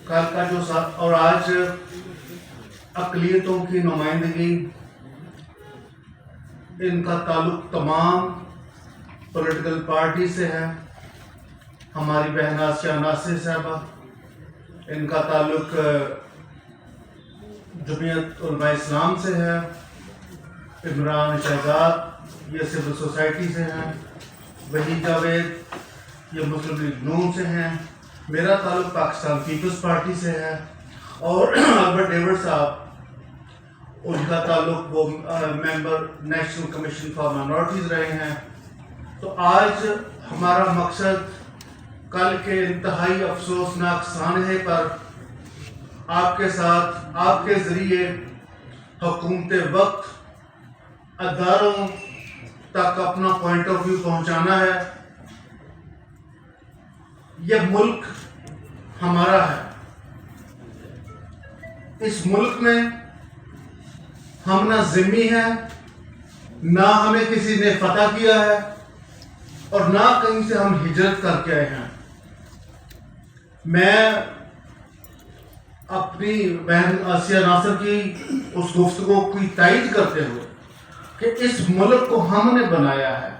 کل کا جو اور آج اقلیتوں کی نمائندگی، ان کا تعلق تمام پولیٹیکل پارٹی سے ہے. ہماری بہن آسیہ ناصر صاحبہ، ان کا تعلق جمعیت علماء اسلام سے ہے. عمران شہزاد یہ سول سوسائٹی سے ہیں. وحید جاوید یہ مسلم لیگ نون سے ہیں. میرا تعلق پاکستان پیپلز پارٹی سے ہے. اور البرٹ ڈیوڈ صاحب، ان کا تعلق وہ ممبر نیشنل کمیشن فار مائنورٹیز رہے ہیں. تو آج ہمارا مقصد کل کے انتہائی افسوسناک سانحے پر آپ کے ساتھ، آپ کے ذریعے حکومت وقت اداروں تک اپنا پوائنٹ آف ویو پہنچانا ہے. یہ ملک ہمارا ہے. اس ملک میں ہم نہ ذمہ ہیں، نہ ہمیں کسی نے فتح کیا ہے، اور نہ کہیں سے ہم ہجرت کر کے آئے ہیں. میں اپنی بہن آسیہ ناصر کی اس گفتگو کی تائید کرتے ہوئے کہ اس ملک کو ہم نے بنایا ہے،